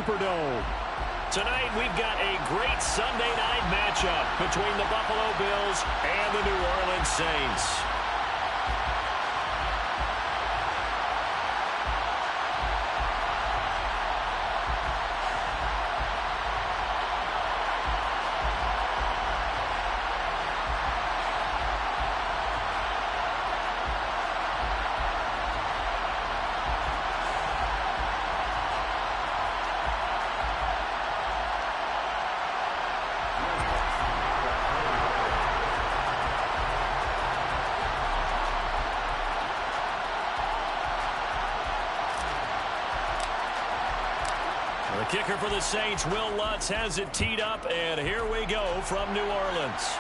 Superdome. Tonight, we've got a great Sunday night matchup between the Buffalo Bills and the New Orleans Saints. The kicker for the Saints, Will Lutz, has it teed up, and here we go from New Orleans.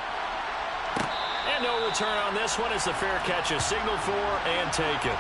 And no return on this one as the fair catch is signaled for and taken.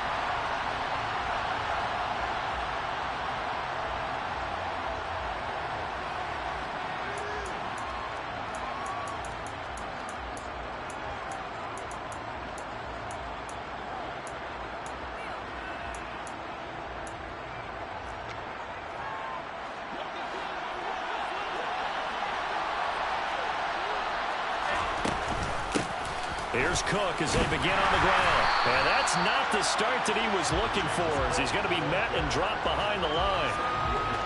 Here's Cook as they begin on the ground. And that's not the start that he was looking for, as he's going to be met and dropped behind the line.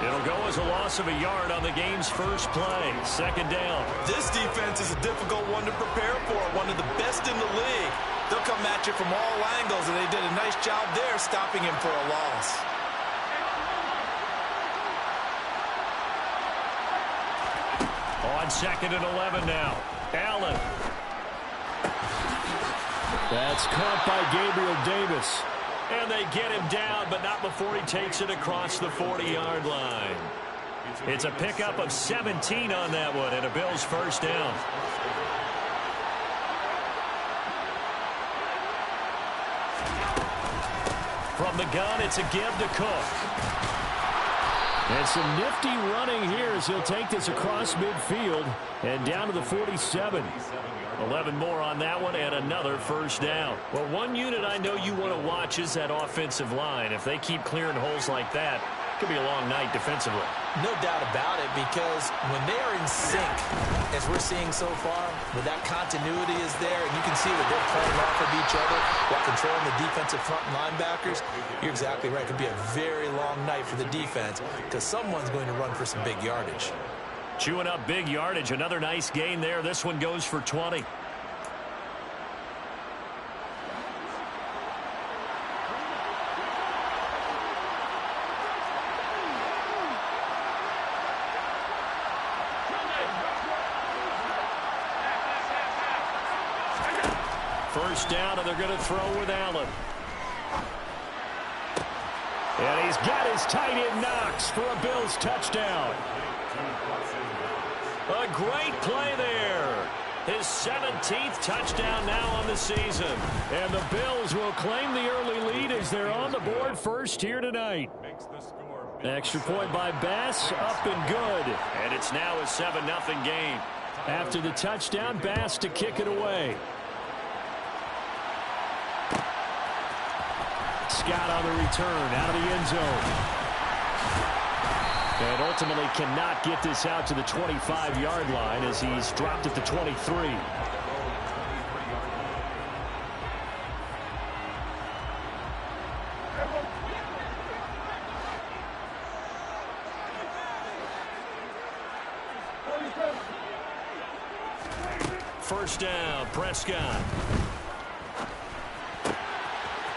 It'll go as a loss of a yard on the game's first play. Second down. This defense is a difficult one to prepare for, one of the best in the league. They'll come at you from all angles, and they did a nice job there stopping him for a loss. On 2nd and 11 now. Allen. That's caught by Gabriel Davis. And they get him down, but not before he takes it across the 40-yard line. It's a pickup of 17 on that one, and a Bills first down. From the gun, it's a give to Cook. And some nifty running here as he'll take this across midfield and down to the 47. 11 more on that one and another first down. Well, one unit I know you want to watch is that offensive line. If they keep clearing holes like that, it could be a long night defensively. No doubt about it, because when they are in sync, as we're seeing so far, when that continuity is there, and you can see that they're playing off of each other while controlling the defensive front linebackers, you're exactly right. It could be a very long night for the defense because someone's going to run for some big yardage. Chewing up big yardage. Another nice gain there. This one goes for 20. First down, and they're going to throw with Allen. And he's got his tight end Knox for a Bills touchdown. A great play there. His 17th touchdown now on the season. And the Bills will claim the early lead as they're on the board first here tonight. Extra point by Bass, up and good. And it's now a 7-0 game. After the touchdown, Bass to kick it away. Scott on the return out of the end zone. And ultimately cannot get this out to the 25-yard line as he's dropped at the 23. First down, Prescott.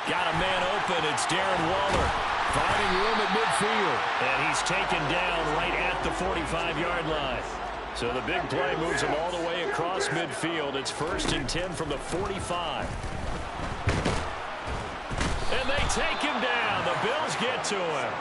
Got a man open. It's Darren Waller. Finding room at midfield. And he's taken down right at the 45-yard line. So the big play moves him all the way across midfield. It's 1st and 10 from the 45. And they take him down. The Bills get to him.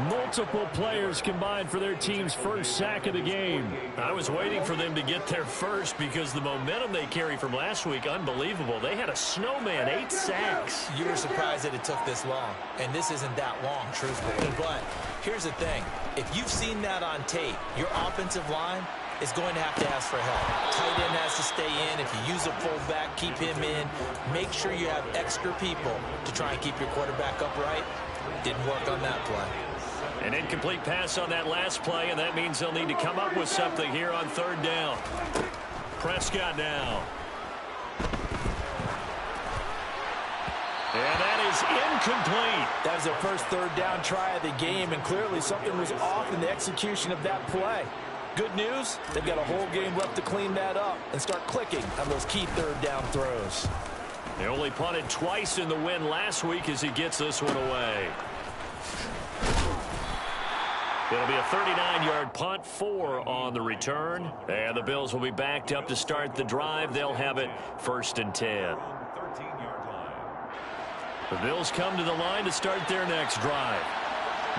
Multiple players combined for their team's first sack of the game. I was waiting for them to get there first because the momentum they carry from last week, unbelievable. They had a snowman, 8 sacks. You were surprised that it took this long, and this isn't that long, truthfully. But here's the thing. If you've seen that on tape, your offensive line is going to have to ask for help. Tight end has to stay in. If you use a fullback, keep him in. Make sure you have extra people to try and keep your quarterback upright. Didn't work on that play. An incomplete pass on that last play, and that means they'll need to come up with something here on third down. Prescott now. And that is incomplete. That was their first third down try of the game, and clearly something was off in the execution of that play. Good news, they've got a whole game left to clean that up and start clicking on those key third down throws. They only punted twice in the win last week as he gets this one away. It'll be a 39-yard punt, 4 on the return. And the Bills will be backed up to start the drive. They'll have it 1st and 10. The Bills come to the line to start their next drive.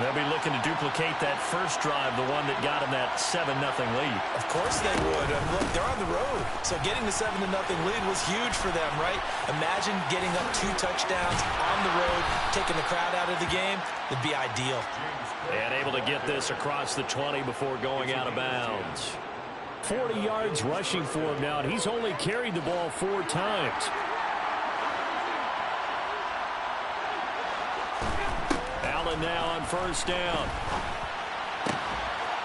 They'll be looking to duplicate that first drive, the one that got them that 7-0 lead. Of course they would. Look, they're on the road. So getting the 7-0 lead was huge for them, right? Imagine getting up 2 touchdowns on the road, taking the crowd out of the game. It'd be ideal. And able to get this across the 20 before going out of bounds. 40 yards rushing for him now, and he's only carried the ball 4 times. Allen now on first down.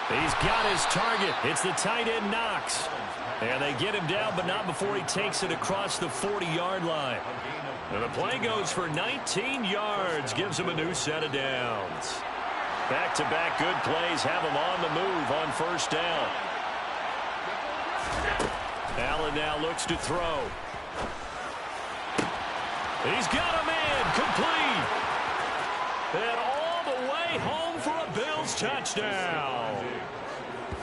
He's got his target. It's the tight end Knox. And they get him down, but not before he takes it across the 40-yard line. And the play goes for 19 yards. Gives him a new set of downs. Back-to-back good plays have him on the move on first down. Allen now looks to throw. He's got a man complete. And all the way home for a Bills touchdown.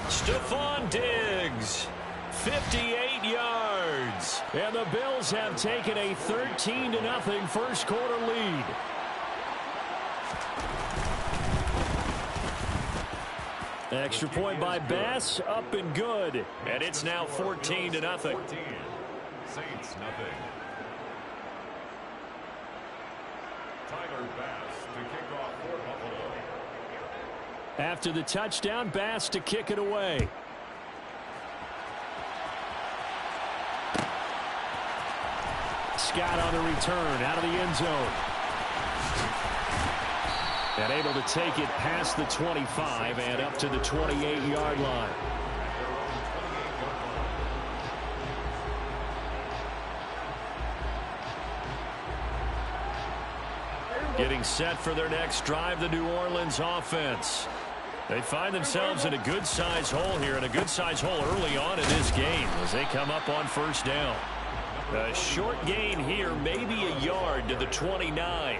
Stephon Diggs, 58 yards. And the Bills have taken a 13-0 first quarter lead. Extra point by Bass, up and good. And it's now 14-0. Saints nothing. Tyler Bass to kick off for Buffalo. After the touchdown, Bass to kick it away. Scott on the return out of the end zone. And able to take it past the 25 and up to the 28-yard line. Getting set for their next drive, the New Orleans offense. They find themselves in a good-sized hole here, and a good-sized hole early on in this game as they come up on first down. A short gain here, maybe a yard to the 29.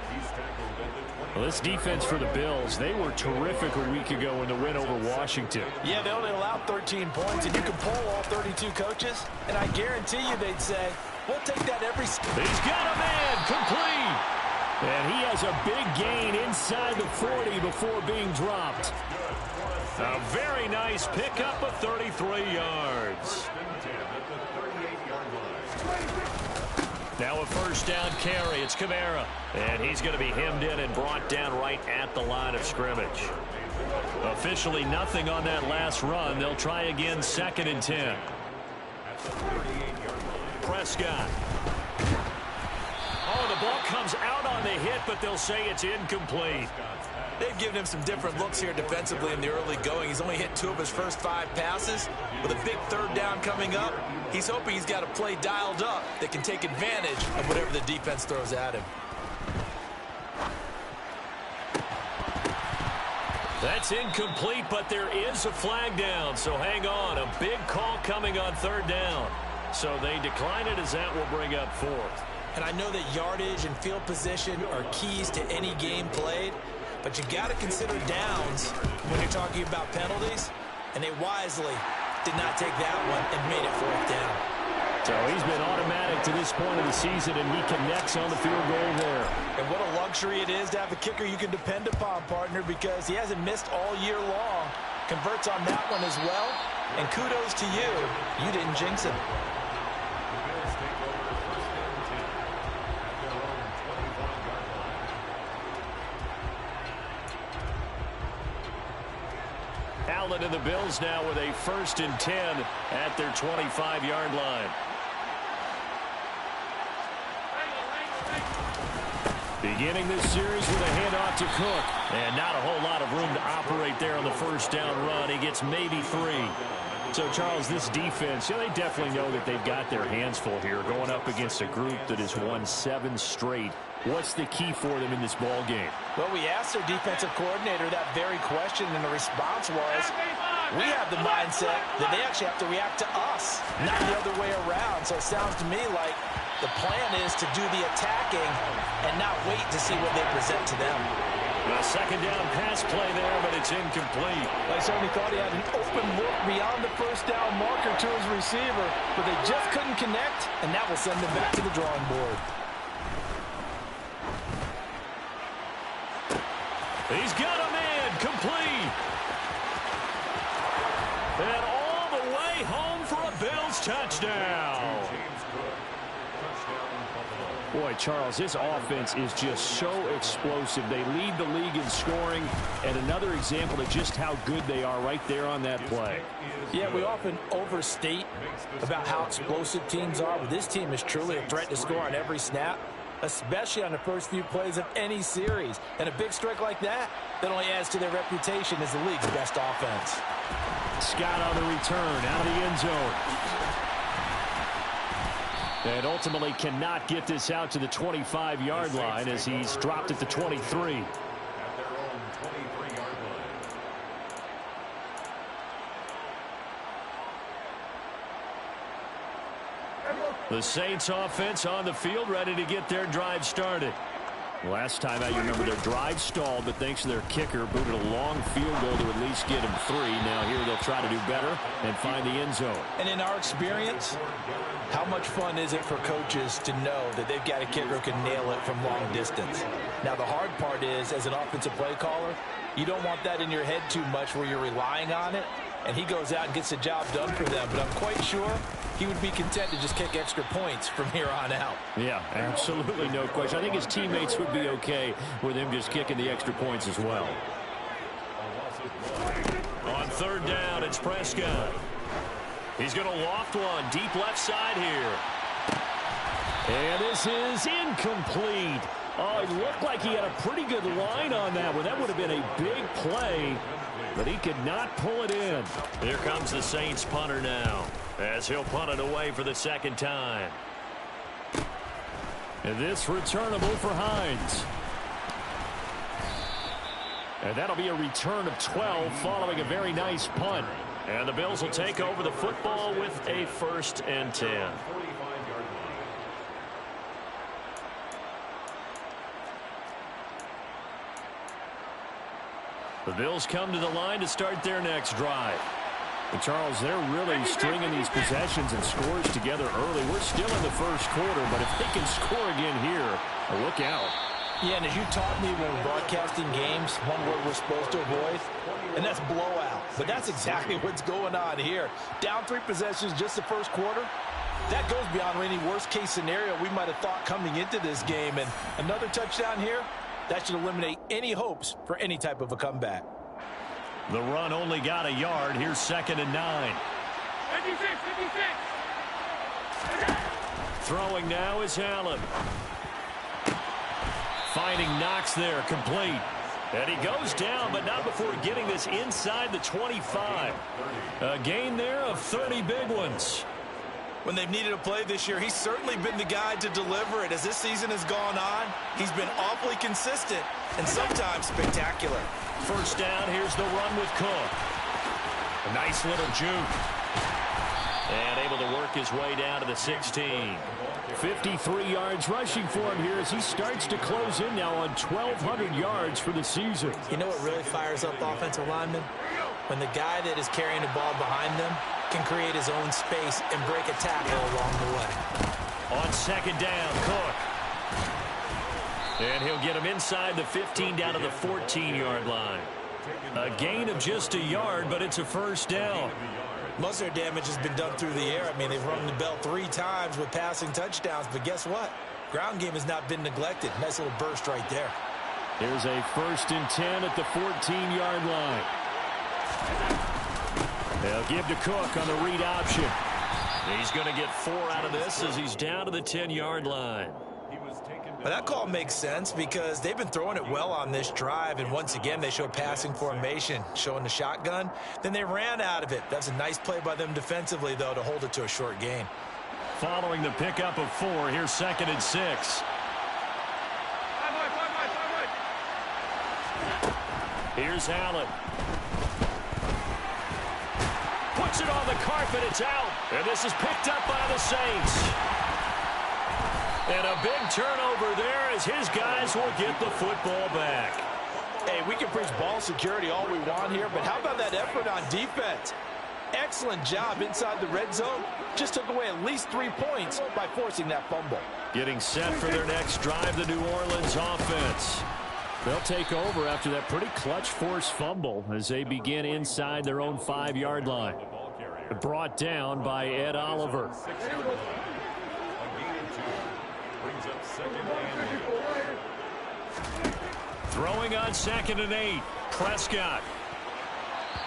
Well, this defense for the Bills, they were terrific a week ago in the win over Washington. Yeah, they only allowed 13 points, and you can poll all 32 coaches, and I guarantee you they'd say, we'll take that every... He's got a man complete. And he has a big gain inside the 40 before being dropped. A very nice pickup of 33 yards. Now a first down carry. It's Kamara. And he's going to be hemmed in and brought down right at the line of scrimmage. Officially nothing on that last run. They'll try again 2nd and 10. Prescott. Oh, the ball comes out on the hit, but they'll say it's incomplete. They've given him some different looks here defensively in the early going. He's only hit 2 of his first 5 passes. With a big third down coming up, he's hoping he's got a play dialed up that can take advantage of whatever the defense throws at him. That's incomplete, but there is a flag down, so hang on. A big call coming on third down. So they decline it as that will bring up 4th. And I know that yardage and field position are keys to any game played, but you got to consider downs when you're talking about penalties, and they wisely did not take that one and made it 4th down. So he's been automatic to this point of the season, and he connects on the field goal there. And what a luxury it is to have a kicker you can depend upon, partner, because he hasn't missed all year long. Converts on that one as well, and kudos to you. You didn't jinx him. Allen and the Bills now with a 1st and 10 at their 25-yard line. Beginning this series with a handoff to Cook. And not a whole lot of room to operate there on the first down run. He gets maybe 3. So, Charles, this defense, they definitely know that they've got their hands full here going up against a group that has won 7 straight. What's the key for them in this ball game? Well, we asked their defensive coordinator that very question, and the response was, we have the mindset that they actually have to react to us, not the other way around. So it sounds to me like the plan is to do the attacking and not wait to see what they present to them. A second down pass play there, but it's incomplete. I certainly thought he had an open look beyond the first down marker to his receiver, but they just couldn't connect, and that will send them back to the drawing board. He's got a man complete. And all the way home for a Bills touchdown. Boy, Charles, this offense is just so explosive. They lead the league in scoring, and another example of just how good they are right there on that play. Yeah, we often overstate about how explosive teams are, but this team is truly a threat to score on every snap, especially on the first few plays of any series. And a big strike like that only adds to their reputation as the league's best offense. Scott on the return, out of the end zone. And ultimately cannot get this out to the 25-yard line as he's dropped at the 23. The Saints offense on the field, ready to get their drive started. Last time out, you remember their drive stalled, but thanks to their kicker, booted a long field goal to at least get him 3. Now here they'll try to do better and find the end zone. And in our experience, how much fun is it for coaches to know that they've got a kicker who can nail it from long distance? Now, the hard part is, as an offensive play caller, you don't want that in your head too much where you're relying on it, and he goes out and gets the job done for them. But I'm quite sure he would be content to just kick extra points from here on out. Yeah, absolutely no question. I think his teammates would be okay with him just kicking the extra points as well. On third down, it's Prescott. He's going to loft one deep left side here. And this is incomplete. Oh, it looked like he had a pretty good line on that one. That would have been a big play, but he could not pull it in. Here comes the Saints punter now, as he'll punt it away for the second time. And this returnable for Hines. And that'll be a return of 12 following a very nice punt. And the Bills will take over the football with a 1st and 10. The Bills come to the line to start their next drive. And Charles, they're really stringing these possessions and scores together early. We're still in the first quarter, but if they can score again here, look out. Yeah, and as you taught me when we're broadcasting games, one word we're supposed to avoid, and that's blowout. But that's exactly what's going on here. Down 3 possessions just the first quarter. That goes beyond any worst-case scenario we might have thought coming into this game. And another touchdown here, that should eliminate any hopes for any type of a comeback. The run only got a yard. Here's 2nd and 9. 56. Throwing now is Allen. Finding Knox there, complete. And he goes down, but not before getting this inside the 25. A gain there of 30 big ones. When they've needed a play this year, he's certainly been the guy to deliver it. As this season has gone on, he's been awfully consistent and sometimes spectacular. First down, here's the run with Cook. A nice little juke. And able to work his way down to the 16. 53 yards rushing for him here as he starts to close in now on 1,200 yards for the season. You know what really fires up offensive linemen? When the guy that is carrying the ball behind them can create his own space and break a tackle along the way. On 2nd down, Cook. And he'll get him inside the 15 down to the 14-yard line. A gain of just a yard, but it's a first down. Most of their damage has been done through the air. I mean, they've rung the bell 3 times with passing touchdowns, but guess what? Ground game has not been neglected. Nice little burst right there. Here's a 1st and 10 at the 14-yard line. They'll give to Cook on the read option. He's going to get 4 out of this as he's down to the 10-yard line. Well, that call makes sense because they've been throwing it well on this drive, and once again, they show passing formation, showing the shotgun. Then they ran out of it. That's a nice play by them defensively, though, to hold it to a short gain. Following the pickup of 4, here's 2nd and 6. Here's Allen. Puts it on the carpet. It's out. And this is picked up by the Saints. And a big turnover there as his guys will get the football back. Hey, we can preach ball security all we want here, but how about that effort on defense? Excellent job inside the red zone. Just took away at least 3 points by forcing that fumble. Getting set for their next drive, the New Orleans offense. They'll take over after that pretty clutch forced fumble as they begin inside their own 5-yard line. Brought down by Ed Oliver. Throwing on 2nd and 8. Prescott.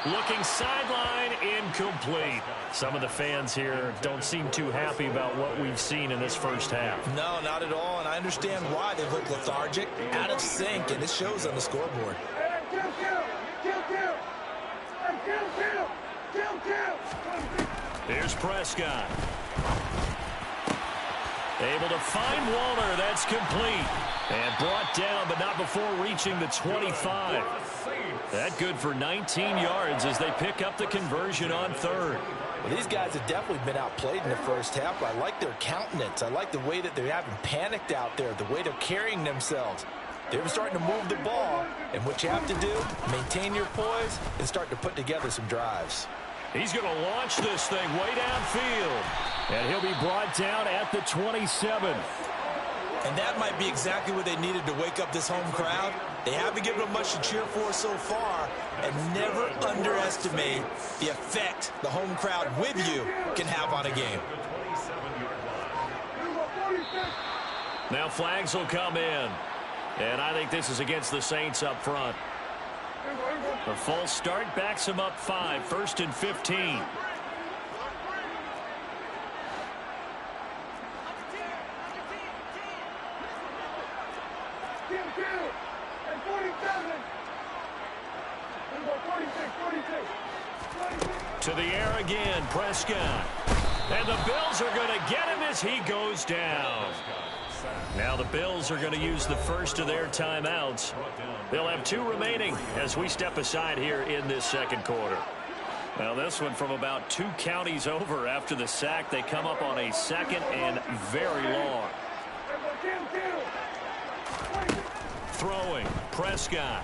Looking sideline, incomplete. Some of the fans here don't seem too happy about what we've seen in this first half. No, not at all, and I understand why. They look lethargic, out of sync, and it shows on the scoreboard. Here's Prescott. Able to find Waller. That's complete. And brought down, but not before reaching the 25. That good for 19 yards as they pick up the conversion on 3rd. Well, these guys have definitely been outplayed in the first half. I like their countenance. I like the way that they haven't panicked out there, the way they're carrying themselves. They're starting to move the ball, and what you have to do, maintain your poise and start to put together some drives. He's going to launch this thing way downfield, and he'll be brought down at the 27. And that might be exactly what they needed to wake up this home crowd. They haven't given them much to cheer for so far, and never underestimate the effect the home crowd with you can have on a game. Now flags will come in, and I think this is against the Saints up front. The false start backs him up 5, 1st and 15. To the air again, Prescott. And the Bills are going to get him as he goes down. Now the Bills are going to use the first of their timeouts. They'll have 2 remaining as we step aside here in this second quarter. Now this one from about 2 counties over after the sack. They come up on a 2nd and very long. Throwing, Prescott.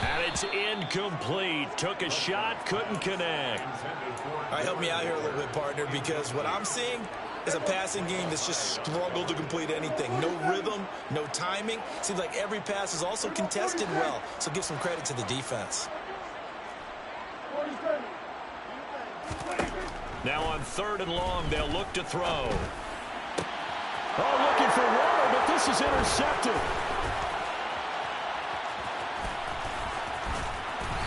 And it's incomplete. Took a shot, couldn't connect. All right, help me out here a little bit, partner, because what I'm seeing is a passing game that's just struggled to complete anything. No rhythm, no timing. Seems like every pass is also contested well, so give some credit to the defense. Now on 3rd and long, they'll look to throw. Oh, looking for Waller, but this is intercepted.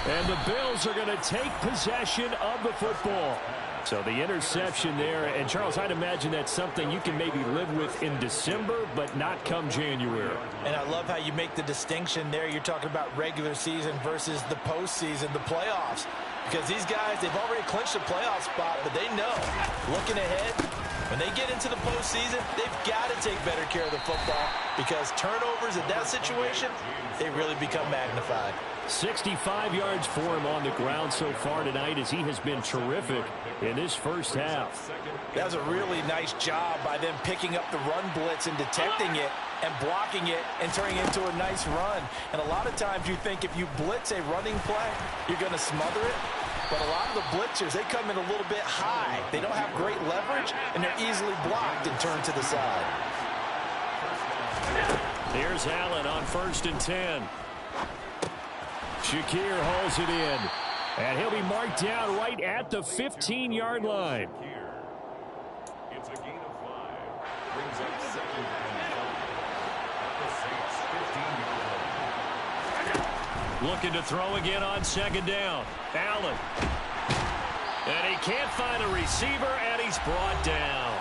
And the Bills are going to take possession of the football. So the interception there. And, Charles, I'd imagine that's something you can maybe live with in December, but not come January. And I love how you make the distinction there. You're talking about regular season versus the postseason, the playoffs. Because these guys, they've already clinched a playoff spot, but they know, looking ahead, when they get into the postseason, they've got to take better care of the football because turnovers in that situation, they really become magnified. 65 yards for him on the ground so far tonight as he has been terrific in this first half. That was a really nice job by them picking up the run blitz and detecting it and blocking it and turning it into a nice run. And a lot of times you think if you blitz a running play, you're going to smother it. But a lot of the blitzers, they come in a little bit high. They don't have great leverage, and they're easily blocked and turned to the side. Here's Allen on 1st and 10. Shakir hauls it in. And he'll be marked down right at the 15-yard line. It's a gain of 5. Brings up 2nd and 5. The Saints 15-yard line. Looking to throw again on 2nd down. Allen. And he can't find a receiver, and he's brought down.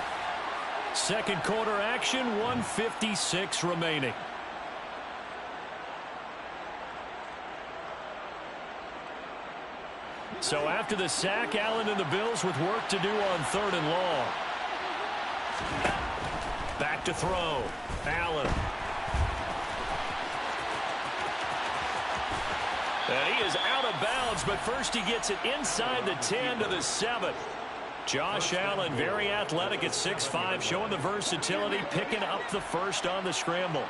Second quarter action, 1:56 remaining. So after the sack, Allen and the Bills with work to do on 3rd and long. Back to throw. Allen. And he is out of bounds, but first he gets it inside the 10 to the 7. Josh Allen, very athletic at 6'5", showing the versatility, picking up the first on the scramble.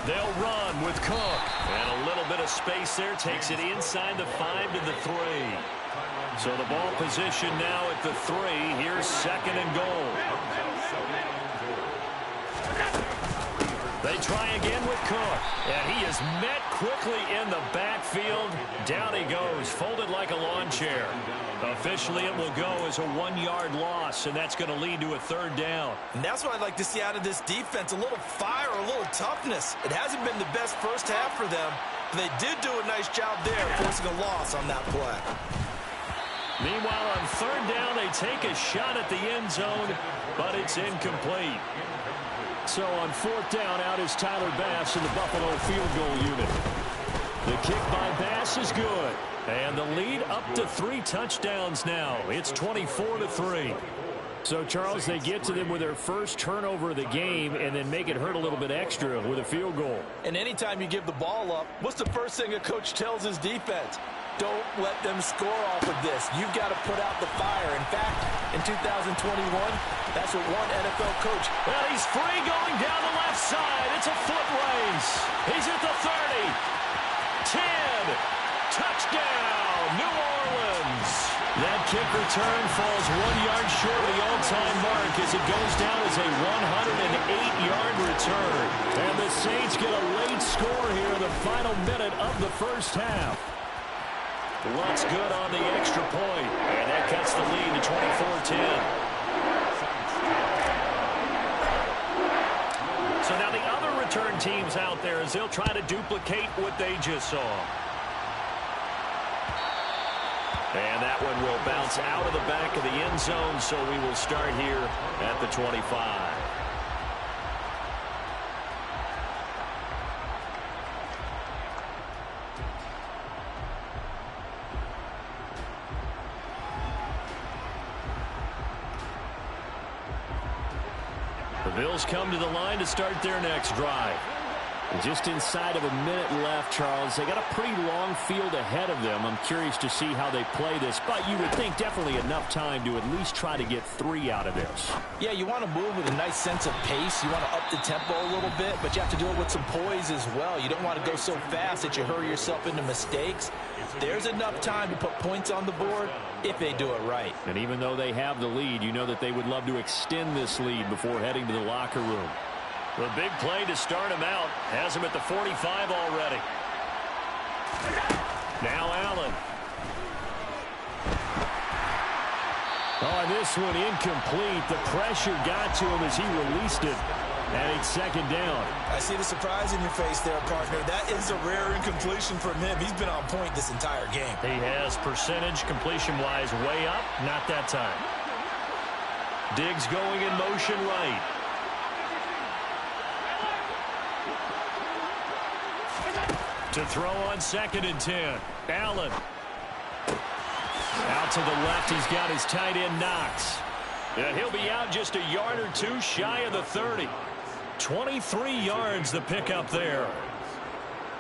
They'll run with Cook. And a little bit of space there, takes it inside the 5 to the 3. So the ball position now at the 3. Here's 2nd and goal. They try again with Cook. And he is met quickly in the backfield. Down he goes, folded like a lawn chair. Officially, it will go as a 1-yard loss, and that's going to lead to a 3rd down. And that's what I'd like to see out of this defense, a little fire, a little toughness. It hasn't been the best first half for them, but they did do a nice job there, forcing a loss on that play. Meanwhile, on 3rd down, they take a shot at the end zone, but it's incomplete. So on 4th down, out is Tyler Bass in the Buffalo field goal unit. The kick by Bass is good. And the lead up to 3 touchdowns now. It's 24-3. So, Charles, they get to them with their first turnover of the game and then make it hurt a little bit extra with a field goal. And anytime you give the ball up, what's the first thing a coach tells his defense? Don't let them score off of this. You've got to put out the fire. In fact, in 2021, that's what one NFL coach. Well, he's free going down the left side. It's a foot race. He's at the 30. 10. Touchdown, New Orleans. That kick return falls 1 yard short of the all-time mark as it goes down as a 108-yard return. And the Saints get a late score here in the final minute of the first half. Looks good on the extra point, and that cuts the lead to 24-10. So now the other return teams out there as they'll try to duplicate what they just saw. And that one will bounce out of the back of the end zone, so we will start here at the 25. The Bills come to the line to start their next drive. Just inside of a minute left, Charles. They got a pretty long field ahead of them. I'm curious to see how they play this, but you would think definitely enough time to at least try to get 3 out of this. Yeah, you want to move with a nice sense of pace. You want to up the tempo a little bit, but you have to do it with some poise as well. You don't want to go so fast that you hurry yourself into mistakes. There's enough time to put points on the board if they do it right. And even though they have the lead, you know that they would love to extend this lead before heading to the locker room. The big play to start him out has him at the 45 already. Now Allen. Oh, and this one incomplete. The pressure got to him as he released it. And it's 2nd down. I see the surprise in your face there, partner. That is a rare incompletion from him. He's been on point this entire game. He has percentage completion-wise way up. Not that time. Diggs going in motion right. To throw on 2nd and 10. Allen. Out to the left, he's got his tight end Knox. And he'll be out just a yard or 2 shy of the 30. 23 yards the pickup there.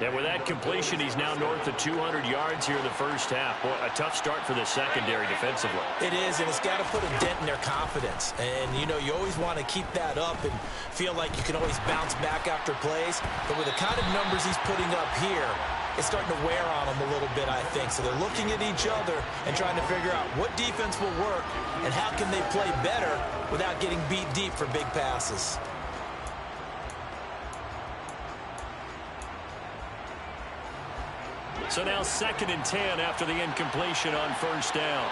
And with that completion, he's now north of 200 yards here in the first half. Boy, a tough start for the secondary defensively. It is, and it's got to put a dent in their confidence. And, you know, you always want to keep that up and feel like you can always bounce back after plays. But with the kind of numbers he's putting up here, it's starting to wear on them a little bit, I think. So they're looking at each other and trying to figure out what defense will work and how can they play better without getting beat deep for big passes. So now 2nd and 10 after the incompletion on 1st down.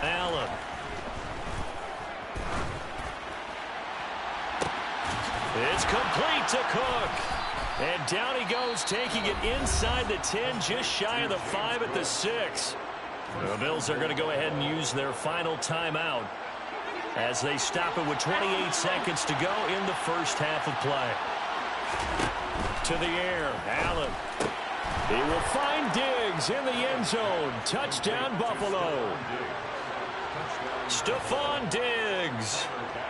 Allen. It's complete to Cook. And down he goes, taking it inside the 10, just shy of the 5 at the 6. The Bills are going to go ahead and use their final timeout as they stop it with 28 seconds to go in the first half of play. To the air, Allen. He will find Diggs in the end zone. Touchdown, Buffalo. Stephon Diggs.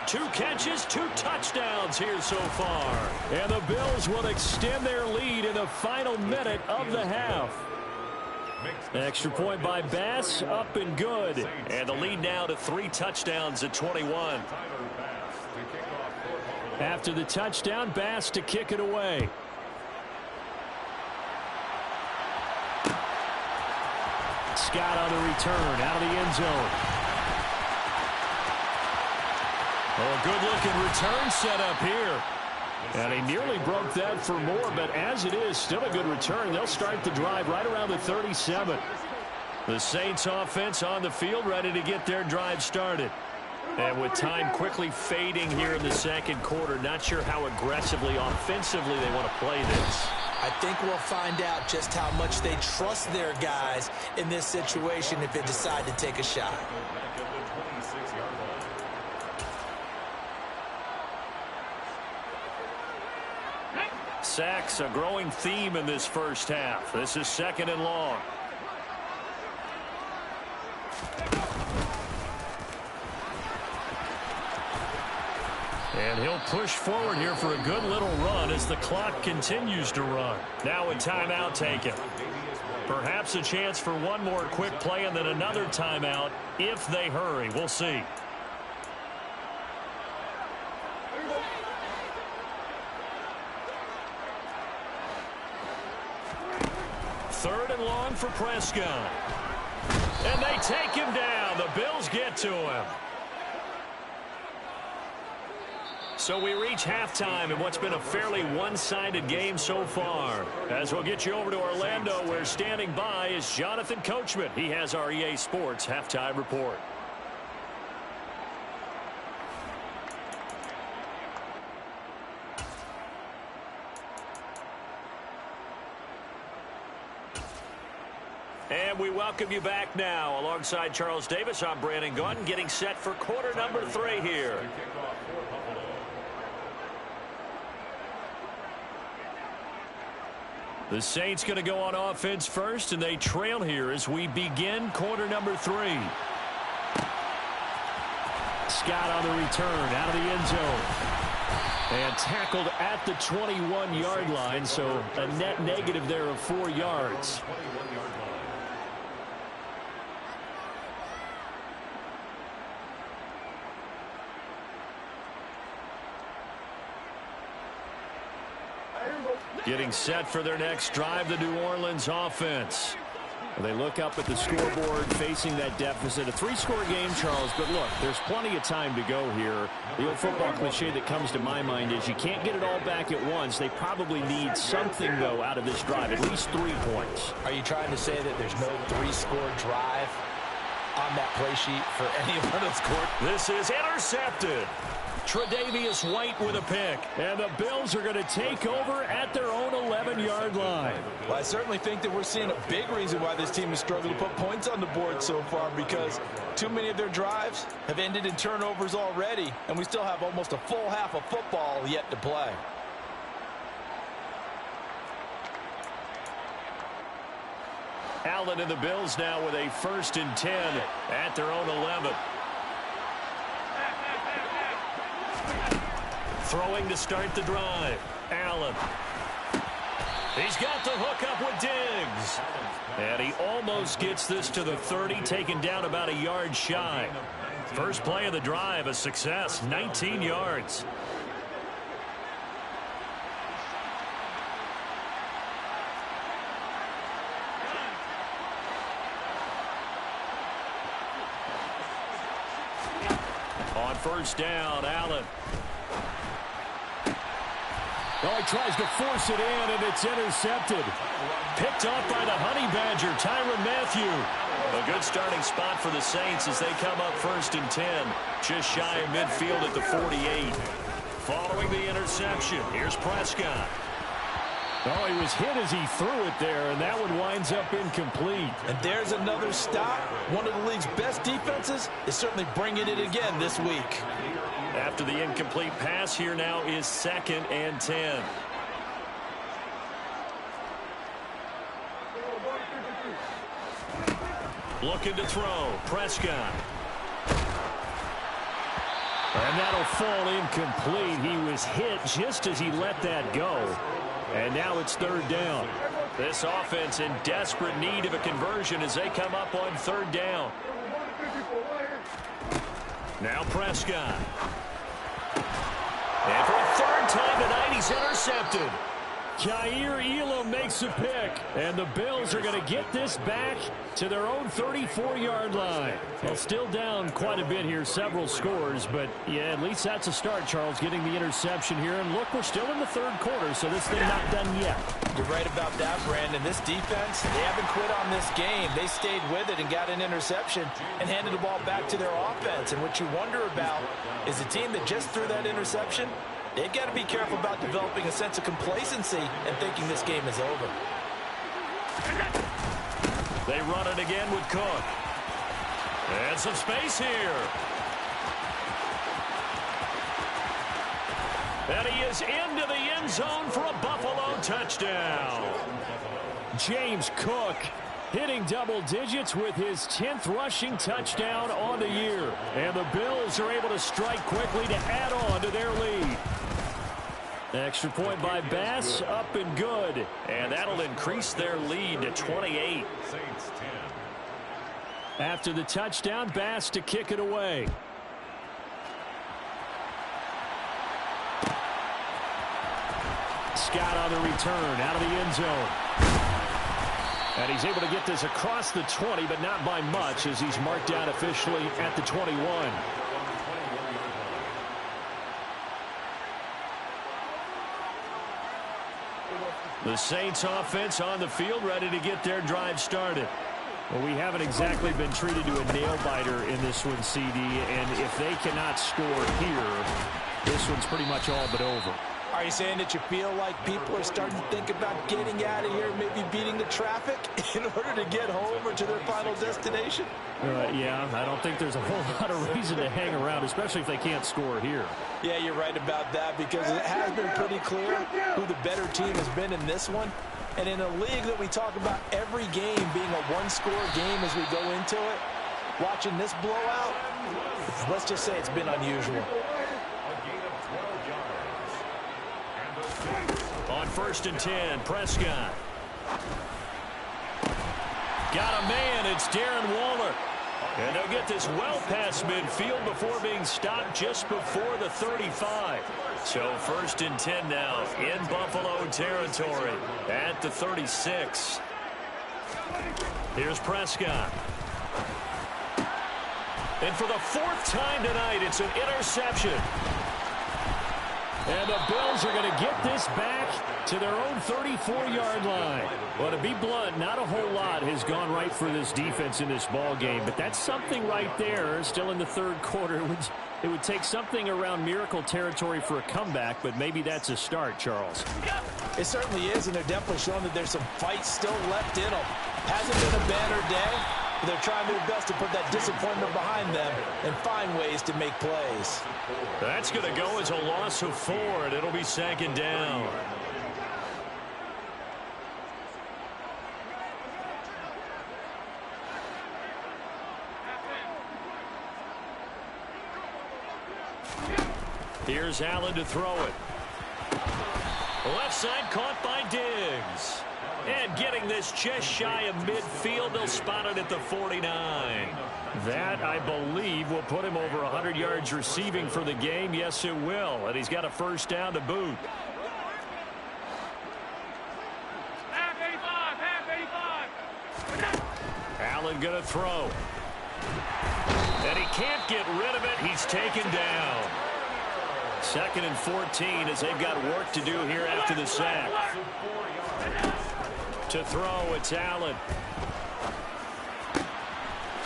2 catches, 2 touchdowns here so far. And the Bills will extend their lead in the final minute of the half. Extra point by Bass, up and good. And the lead now to 3 touchdowns at 21. After the touchdown, Bass to kick it away. Scott on the return, out of the end zone. Oh, good-looking return set up here. And he nearly broke that for more, but as it is, still a good return. They'll start the drive right around the 37. The Saints offense on the field, ready to get their drive started. And with time quickly fading here in the second quarter, not sure how aggressively, offensively they want to play this. I think we'll find out just how much they trust their guys in this situation if they decide to take a shot. Sacks, a growing theme in this first half. This is 2nd and long. And he'll push forward here for a good little run as the clock continues to run. Now a timeout taken. Perhaps a chance for one more quick play and then another timeout if they hurry. We'll see. 3rd and long for Prescott. And they take him down. The Bills get to him. So we reach halftime in what's been a fairly one-sided game so far. As we'll get you over to Orlando, where standing by is Jonathan Coachman. He has our EA Sports halftime report. And we welcome you back now. Alongside Charles Davis, I'm Brandon Gaudin, getting set for quarter number 3 here. The Saints going to go on offense first, and they trail here as we begin quarter number 3. Scott on the return, out of the end zone. And tackled at the 21-yard line, so a net negative there of 4 yards. Getting set for their next drive, the New Orleans offense. They look up at the scoreboard facing that deficit. A 3-score game, Charles, but look, there's plenty of time to go here. The old football cliche that comes to my mind is you can't get it all back at once. They probably need something, though, out of this drive, at least 3 points. Are you trying to say that there's no 3-score drive on that play sheet for any of those scores? This is intercepted. Tre'Davious White with a pick. And the Bills are going to take over at their own 11-yard line. Well, I certainly think that we're seeing a big reason why this team has struggled to put points on the board so far, because too many of their drives have ended in turnovers already, and we still have almost a full half of football yet to play. Allen and the Bills now with a 1st and 10 at their own 11. Throwing to start the drive. Allen. He's got the hook up with Diggs. And he almost gets this to the 30, taken down about a yard shy. First play of the drive, a success, 19 yards. On 1st down, Allen. Oh, he tries to force it in, and it's intercepted. Picked off by the Honey Badger, Tyrann Mathieu. A good starting spot for the Saints as they come up 1st and 10. Just shy of midfield at the 48. Following the interception, here's Prescott. Oh, he was hit as he threw it there, and that one winds up incomplete. And there's another stop. One of the league's best defenses is certainly bringing it again this week. After the incomplete pass, here now is 2nd and 10. Looking to throw. Prescott. And that'll fall incomplete. He was hit just as he let that go. And now it's 3rd down. This offense in desperate need of a conversion as they come up on 3rd down. Now Prescott. And for a 3rd time tonight, he's intercepted. Kaiir Elam makes a pick, and the Bills are going to get this back to their own 34-yard line. Well, still down quite a bit here, several scores, but yeah, at least that's a start, Charles, getting the interception here. And look, we're still in the 3rd quarter, so this thing not done yet. You're right about that, Brandon. This defense, they haven't quit on this game. They stayed with it and got an interception and handed the ball back to their offense. And what you wonder about is the team that just threw that interception, they've got to be careful about developing a sense of complacency and thinking this game is over. They run it again with Cook. And some space here. And he is into the end zone for a Buffalo touchdown. James Cook hitting double digits with his 10th rushing touchdown on the year. And the Bills are able to strike quickly to add on to their lead. Extra point by Bass, up and good. And that'll increase their lead to 28. After the touchdown, Bass to kick it away. Scott on the return, out of the end zone. And he's able to get this across the 20, but not by much, as he's marked down officially at the 21. The Saints offense on the field, ready to get their drive started. Well, we haven't exactly been treated to a nail-biter in this one, CD, and if they cannot score here, this one's pretty much all but over. Are you saying that you feel like people are starting to think about getting out of here, maybe beating the traffic in order to get home or to their final destination? Yeah, I don't think there's a whole lot of reason to hang around, especially if they can't score here. Yeah, you're right about that, because it has been pretty clear who the better team has been in this one. And in a league that we talk about every game being a one-score game as we go into it, watching this blowout, let's just say it's been unusual. On 1st and 10, Prescott. Got a man, it's Darren Waller. And they'll get this well past midfield before being stopped just before the 35. So 1st and 10 now in Buffalo territory at the 36. Here's Prescott. And for the 4th time tonight, it's an interception. And the Bills are going to get this back to their own 34-yard line. Well, to be blunt, not a whole lot has gone right for this defense in this ball game, but that's something right there. Still in the 3rd quarter, it would take something around miracle territory for a comeback, but maybe that's a start, Charles. It certainly is, and they're definitely showing that there's some fight still left in them. Hasn't been a banner day, but they're trying their best to put that disappointment behind them and find ways to make plays. That's going to go as a loss of 4, and it'll be 2nd down. Here's Allen to throw it. Left side caught by Diggs. And getting this just shy of midfield, they'll spot it at the 49. That, I believe, will put him over 100 yards receiving for the game. Yes, it will. And he's got a 1st down to boot. Allen going to throw. And he can't get rid of it. He's taken down. 2nd and 14 as they've got work to do here after the sack. To throw, it's Allen.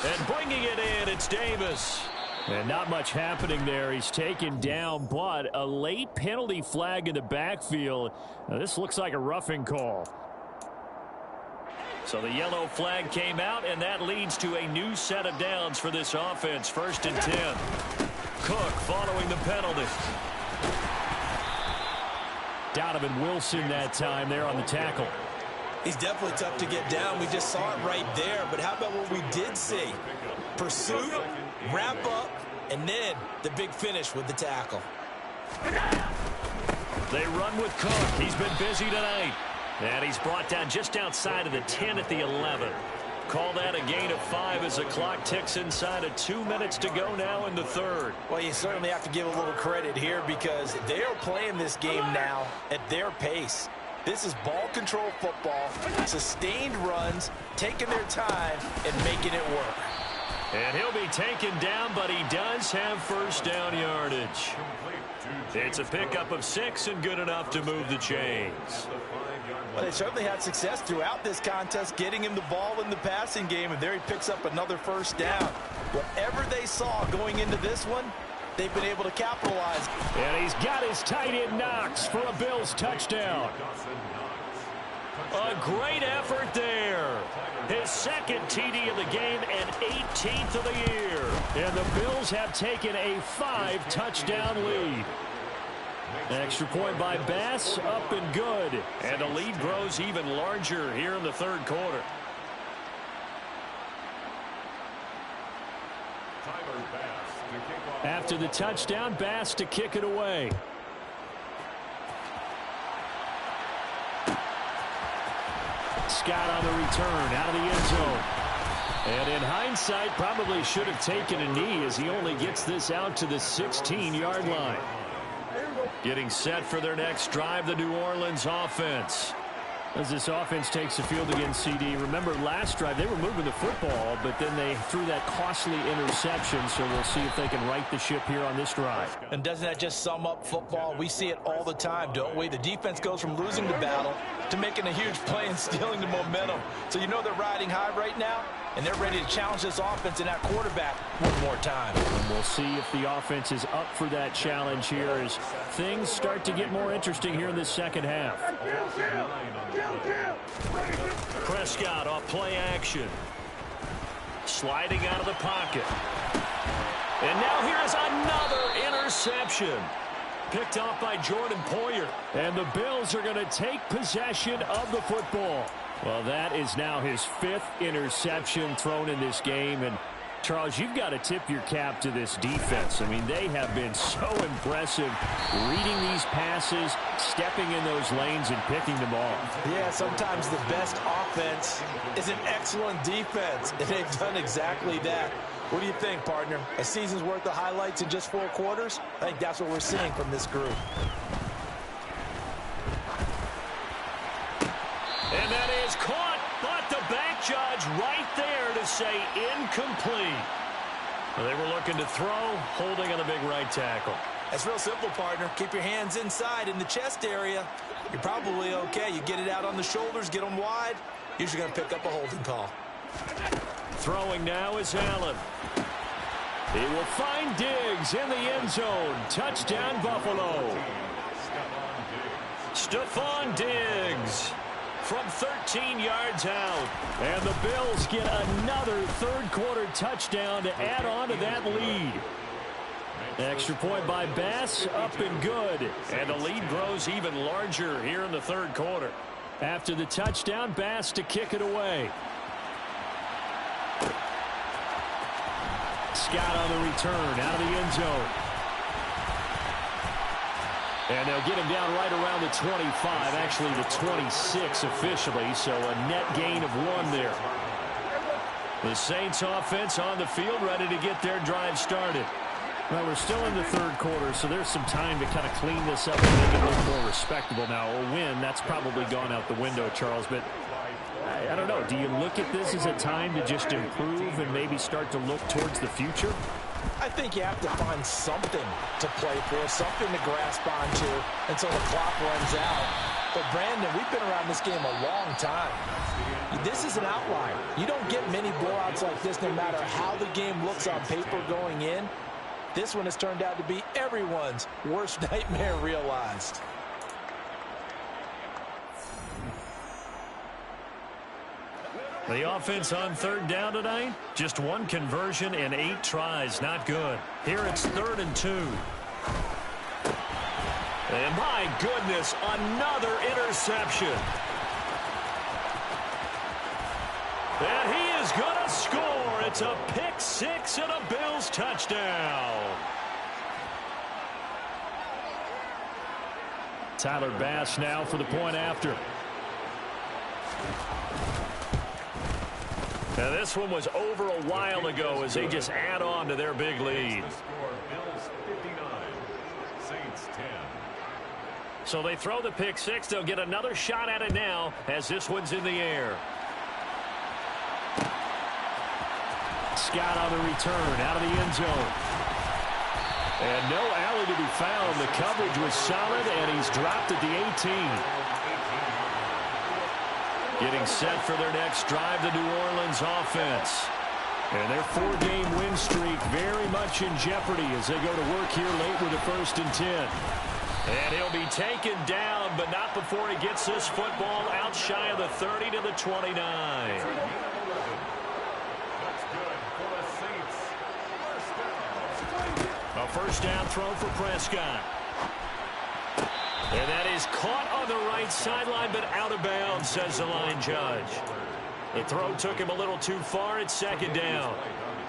And bringing it in, it's Davis. And not much happening there. He's taken down, but a late penalty flag in the backfield. Now, this looks like a roughing call. So the yellow flag came out, and that leads to a new set of downs for this offense. 1st and 10. Cook following the penalty. Donovan Wilson that time there on the tackle. He's definitely tough to get down. We just saw it right there. But how about what we did see? Pursuit, wrap up, and then the big finish with the tackle. They run with Cook. He's been busy tonight. And he's brought down just outside of the 10 at the 11. Call that a gain of 5 as the clock ticks inside of 2 minutes to go now in the 3rd. Well, you certainly have to give a little credit here because they are playing this game now at their pace. This is ball control football, sustained runs, taking their time and making it work. And he'll be taken down, but he does have 1st down yardage. It's a pickup of 6 and good enough to move the chains. Well, they certainly had success throughout this contest, getting him the ball in the passing game, and there he picks up another 1st down. Whatever they saw going into this one, they've been able to capitalize. And he's got his tight end Knox for a Bills touchdown. A great effort there. His 2nd TD of the game and 18th of the year. And the Bills have taken a 5-touchdown lead. Extra point by Bass, up and good. And the lead grows even larger here in the 3rd quarter. After the touchdown, Bass to kick it away. Scott on the return, out of the end zone. And in hindsight, probably should have taken a knee as he only gets this out to the 16-yard line. Getting set for their next drive, the New Orleans offense. As this offense takes the field against CD. Remember, last drive, they were moving the football, but then they threw that costly interception, so we'll see if they can right the ship here on this drive. And doesn't that just sum up football? We see it all the time, don't we? The defense goes from losing the battle to making a huge play and stealing the momentum. So you know they're riding high right now, and they're ready to challenge this offense and that quarterback one more time. And we'll see if the offense is up for that challenge here as things start to get more interesting here in the 2nd half. Prescott off play action. Sliding out of the pocket. And now here's another interception. Picked off by Jordan Poyer. And the Bills are going to take possession of the football. Well, that is now his 5th interception thrown in this game. And, Charles, you've got to tip your cap to this defense. I mean, they have been so impressive reading these passes, stepping in those lanes, and picking them off. Yeah, sometimes the best offense is an excellent defense, and they've done exactly that. What do you think, partner? A season's worth of highlights in just 4 quarters? I think that's what we're seeing from this group. And that is caught, but the back judge right there to say incomplete. Well, they were looking to throw, holding on the big right tackle. That's real simple, partner. Keep your hands inside in the chest area. You're probably okay. You get it out on the shoulders, get them wide. Usually going to pick up a holding call. Throwing now is Allen. He will find Diggs in the end zone. Touchdown, Buffalo. Stephon Diggs from 13 yards out. And the Bills get another 3rd quarter touchdown to add on to that lead. Extra point by Bass, up and good. And the lead grows even larger here in the 3rd quarter. After the touchdown, Bass to kick it away. Scott on the return, out of the end zone. And they'll get him down right around the 25, actually the 26 officially, so a net gain of 1 there. The Saints offense on the field, ready to get their drive started. Well, we're still in the 3rd quarter, so there's some time to kind of clean this up and make it look more respectable now. A win, that's probably gone out the window, Charles, but I don't know. Do you look at this as a time to just improve and maybe start to look towards the future? I think you have to find something to play for, something to grasp onto until the clock runs out. But, Brandon, we've been around this game a long time. This is an outlier. You don't get many blowouts like this no matter how the game looks on paper going in. This one has turned out to be everyone's worst nightmare realized. The offense on third down tonight, just one conversion and 8 tries. Not good. Here it's 3rd and 2. And my goodness, another interception. And he is going to score. It's a pick 6 and a Bills touchdown. Tyler Bass now for the point after. Now this one was over a while ago as they just add on to their big lead. The score, Bills 59, Saints 10. So they throw the pick 6. They'll get another shot at it now as this one's in the air. Scott on the return out of the end zone. And no alley to be found. The coverage was solid, and he's dropped at the 18. Getting set for their next drive, the New Orleans offense. And their 4-game win streak very much in jeopardy as they go to work here late with a 1st and 10. And he'll be taken down, but not before he gets this football out shy of the 30 to the 29. That's good for the Saints. A first down throw for Prescott. And that is caught on the right sideline, but out of bounds, says the line judge. The throw took him a little too far. It's 2nd down.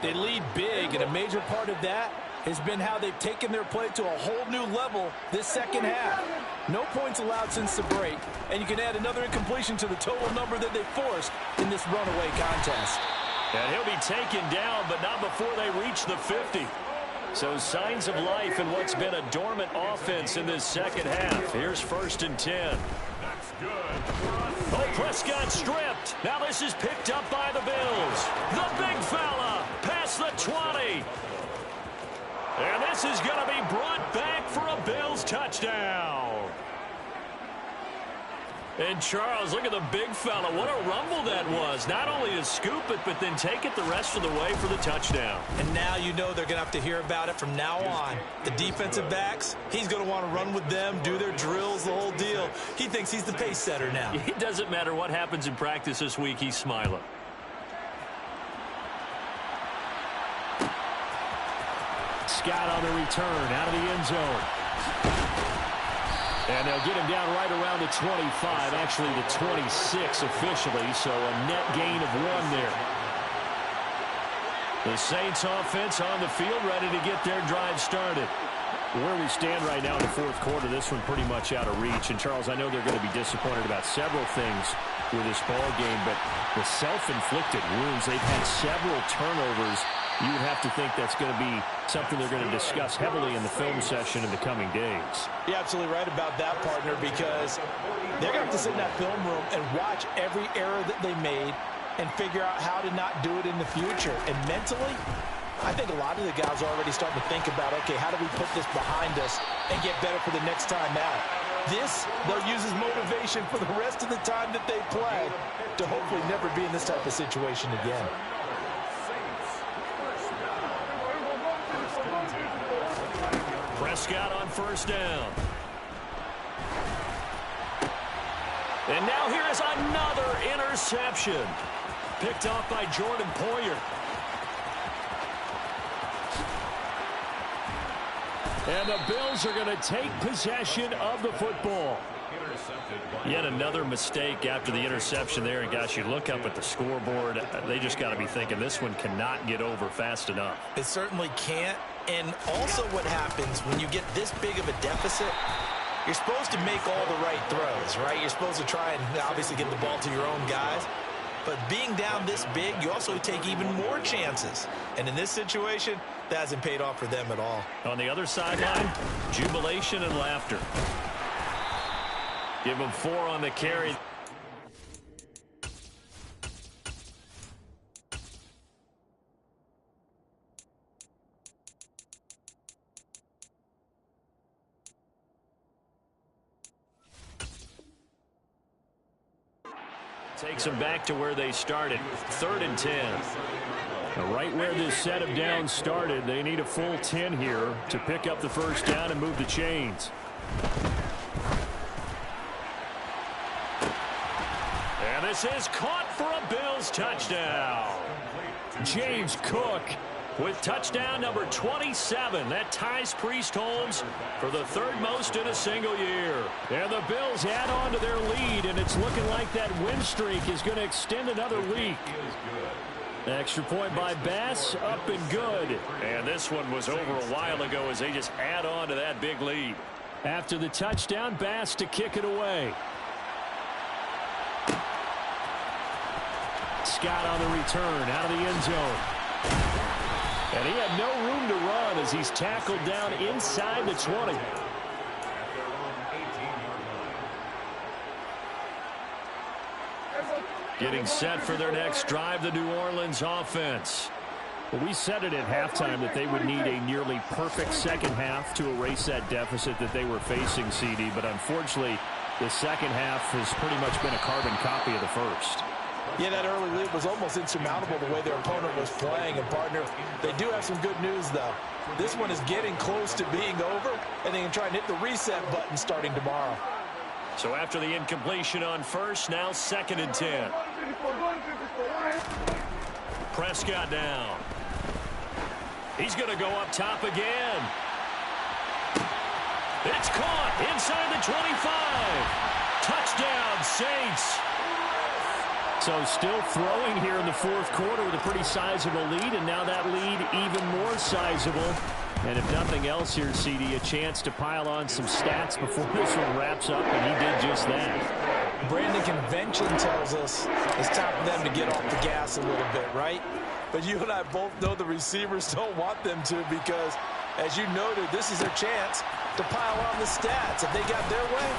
They lead big, and a major part of that has been how they've taken their play to a whole new level this second half. No points allowed since the break, and you can add another incompletion to the total number that they forced in this runaway contest. And he'll be taken down, but not before they reach the 50. So signs of life in what's been a dormant offense in this second half. Here's 1st and 10. That's good. Oh, Prescott stripped. Now this is picked up by the Bills. The big fella past the 20. And this is going to be brought back for a Bills touchdown. And Charles, look at the big fella. What a rumble that was. Not only to scoop it, but then take it the rest of the way for the touchdown. And now you know they're going to have to hear about it from now on. The defensive backs, he's going to want to run with them, do their drills, the whole deal. He thinks he's the pace setter now. It doesn't matter what happens in practice this week. He's smiling. Scott on the return out of the end zone. And they'll get him down right around the 25, actually the 26 officially, so a net gain of 1 there. The Saints offense on the field ready to get their drive started. Where we stand right now in the 4th quarter, this one pretty much out of reach. And, Charles, I know they're going to be disappointed about several things with this ball game, but the self-inflicted wounds, they've had several turnovers. You would have to think that's going to be something they're going to discuss heavily in the film session in the coming days. You're absolutely right about that, partner, because they're going to have to sit in that film room and watch every error that they made and figure out how to not do it in the future. And mentally, I think a lot of the guys are already starting to think about, okay, how do we put this behind us and get better for the next time out? This, they'll use as motivation for the rest of the time that they play to hopefully never be in this type of situation again. Prescott on 1st down. And now here is another interception. Picked off by Jordan Poyer. And the Bills are going to take possession of the football. Yet another mistake after the interception there. And, gosh, you look up at the scoreboard. They just got to be thinking this one cannot get over fast enough. It certainly can't. And also what happens when you get this big of a deficit, you're supposed to make all the right throws, right? You're supposed to try and obviously get the ball to your own guys. But being down this big, you also take even more chances. And in this situation, that hasn't paid off for them at all. On the other sideline, jubilation and laughter. Give them 4 on the carry. Takes them back to where they started. 3rd and 10. Right where this set of downs started, they need a full 10 here to pick up the first down and move the chains. And this is caught for a Bills touchdown. James Cook with touchdown number 27. That ties Priest Holmes for the third most in a single year. And the Bills add on to their lead, and it's looking like that win streak is going to extend another week. Extra point by Bass, up and good. And this one was over a while ago as they just add on to that big lead. After the touchdown, Bass to kick it away. Scott on the return out of the end zone. And he had no room to run as he's tackled down inside the 20. Getting set for their next drive, the New Orleans offense. Well, we said it at halftime that they would need a nearly perfect second half to erase that deficit that they were facing, CD. But unfortunately, the second half has pretty much been a carbon copy of the first. Yeah, that early lead was almost insurmountable the way their opponent was playing. And, partner, they do have some good news, though. This one is getting close to being over, and they can try and hit the reset button starting tomorrow. So after the incompletion on first, now 2nd and 10. Prescott down. He's going to go up top again. It's caught inside the 25. Touchdown, Saints. So still throwing here in the fourth quarter with a pretty sizable lead, and now that lead even more sizable. And if nothing else here, CD, a chance to pile on some stats before this one wraps up, and he did just that. Brandon, convention tells us it's time for them to get off the gas a little bit, right? But you and I both know the receivers don't want them to because, as you noted, this is their chance to pile on the stats. If they got their way,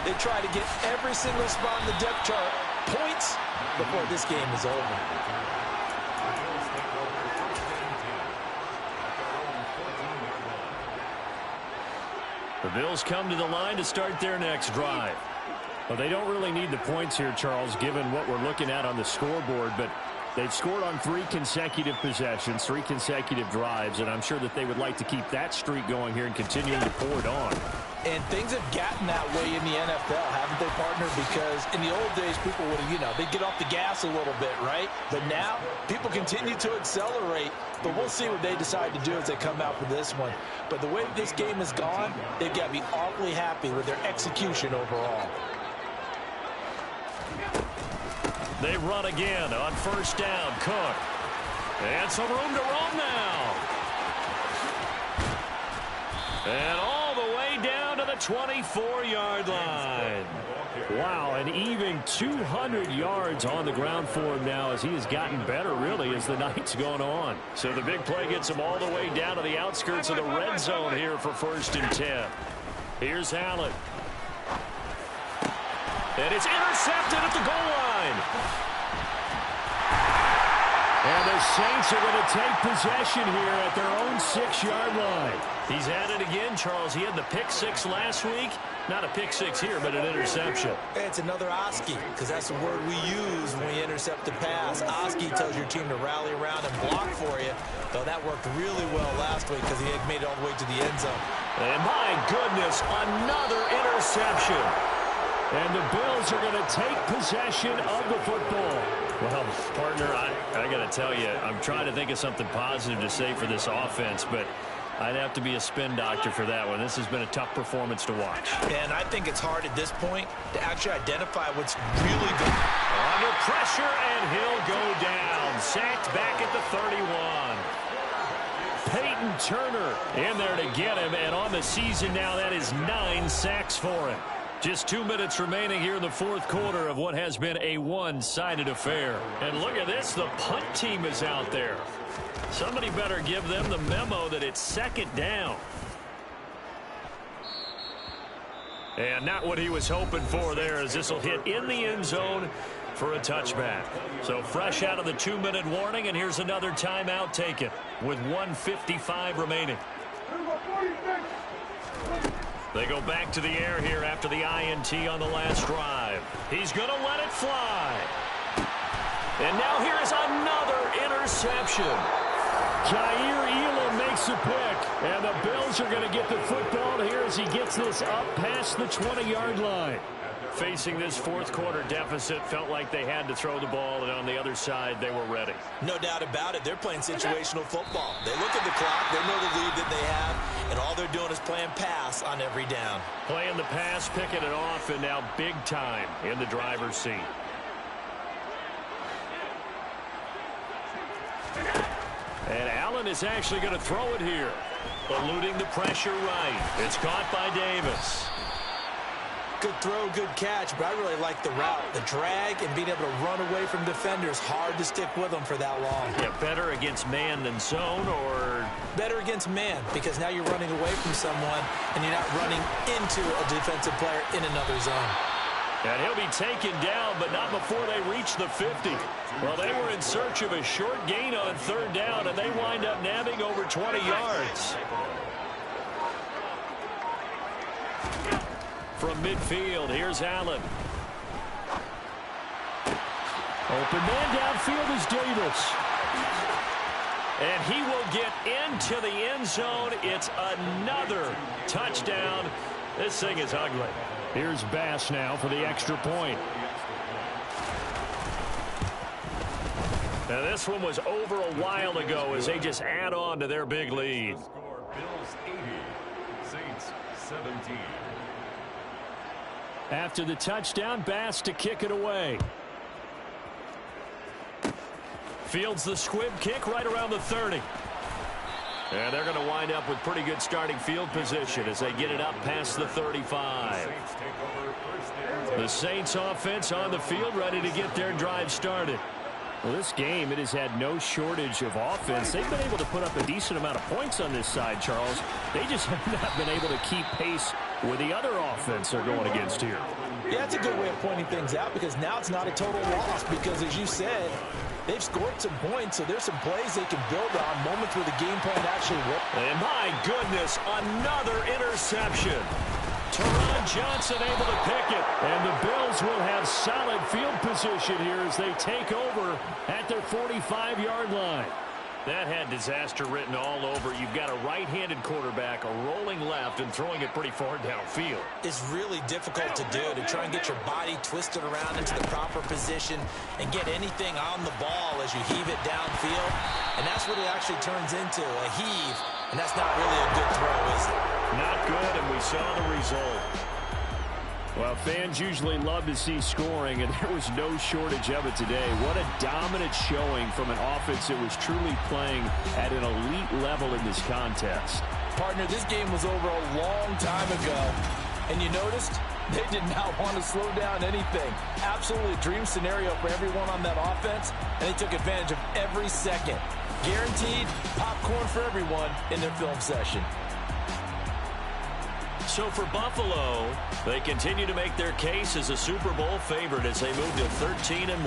they try to get every single spot in the depth chart points before this game is over. The Bills come to the line to start their next drive. Well, they don't really need the points here, Charles, given what we're looking at on the scoreboard, but they've scored on 3 consecutive possessions, 3 consecutive drives, and I'm sure that they would like to keep that streak going here and continuing to pour it on. And things have gotten that way in the NFL, haven't they, partner? Because in the old days, people would, they'd get off the gas a little bit, right? But now, people continue to accelerate. But we'll see what they decide to do as they come out for this one. But the way this game has gone, they've got to be awfully happy with their execution overall. They run again on first down. Cook. And some room to roam now. And all the way down to the 24-yard line. Wow, an even 200 yards on the ground for him now as he has gotten better, really, as the night's gone on. So the big play gets him all the way down to the outskirts of the red zone here for 1st and 10. Here's Allen. And it's intercepted at the goal line. And the Saints are going to take possession here at their own 6-yard line. He's at it again, Charles. He had the pick 6 last week. Not a pick 6 here, but an interception. It's another Oski, because that's the word we use when we intercept a pass. Oski tells your team to rally around and block for you. Though that worked really well last week because he had made it all the way to the end zone. And my goodness, another interception. And the Bills are going to take possession of the football. Well, partner, I got to tell you, I'm trying to think of something positive to say for this offense, but I'd have to be a spin doctor for that one. This has been a tough performance to watch. And I think it's hard at this point to actually identify what's really good. Under pressure, and he'll go down. Sacked back at the 31. Peyton Turner in there to get him, and on the season now, that is 9 sacks for him. Just 2 minutes remaining here in the fourth quarter of what has been a one-sided affair. And look at this, the punt team is out there. Somebody better give them the memo that it's 2nd down. And not what he was hoping for there, as this will hit in the end zone for a touchback. So fresh out of the 2-minute warning, and here's another timeout taken with 1:55 remaining. They go back to the air here after the INT on the last drive. He's going to let it fly. And now here is another interception. Jair Elam makes a pick, and the Bills are going to get the football here as he gets this up past the 20-yard line. Facing this fourth quarter deficit, felt like they had to throw the ball, and on the other side, they were ready. No doubt about it. They're playing situational football. They look at the clock, they know the lead that they have, and all they're doing is playing pass on every down. Playing the pass, picking it off, and now big time in the driver's seat. And Allen is actually going to throw it here. Eluding the pressure right. It's caught by Davis. Good throw, good catch, but I really like the route. The drag and being able to run away from defenders, hard to stick with them for that long. Yeah, better against man than zone, or? Better against man, because now you're running away from someone and you're not running into a defensive player in another zone. And he'll be taken down, but not before they reach the 50. Well, they were in search of a short gain on third down, and they wind up nabbing over 20 yards. From midfield, here's Allen. Open man downfield is Davis. And he will get into the end zone. It's another touchdown. This thing is ugly. Here's Bass now for the extra point. Now this one was over a while ago as they just add on to their big lead. Bills 80, Saints 17. After the touchdown, Bass to kick it away. Fields the squib kick right around the 30. And they're going to wind up with pretty good starting field position as they get it up past the 35. The Saints offense on the field, ready to get their drive started. Well, this game, it has had no shortage of offense. They've been able to put up a decent amount of points on this side, Charles. They just have not been able to keep pace with the other offense they're going against here. Yeah, that's a good way of pointing things out, because now it's not a total loss, because as you said, they've scored some points, so there's some plays they can build on, moments where the game plan actually works. And my goodness, another interception. Teron Johnson able to pick it, and the Bills will have solid field position here as they take over at their 45-yard line. That had disaster written all over. You've got a right-handed quarterback, a rolling left, and throwing it pretty far downfield. It's really difficult to do, to try and get your body twisted around into the proper position and get anything on the ball as you heave it downfield. And that's what it actually turns into, a heave. And that's not really a good throw, is it? Not good, and we saw the result. Well, fans usually love to see scoring, and there was no shortage of it today. What a dominant showing from an offense that was truly playing at an elite level in this contest. Partner, this game was over a long time ago, and you noticed they did not want to slow down anything. Absolutely a dream scenario for everyone on that offense, and they took advantage of every second. Guaranteed popcorn for everyone in their film session. So for Buffalo, they continue to make their case as a Super Bowl favorite as they move to 13-1.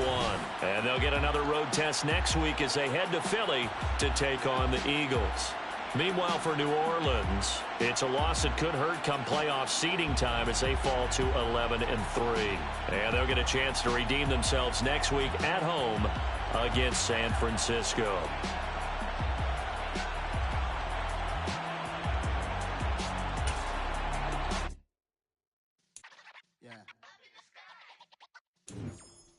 And they'll get another road test next week as they head to Philly to take on the Eagles. Meanwhile, for New Orleans, it's a loss that could hurt come playoff seeding time as they fall to 11-3. And they'll get a chance to redeem themselves next week at home against San Francisco.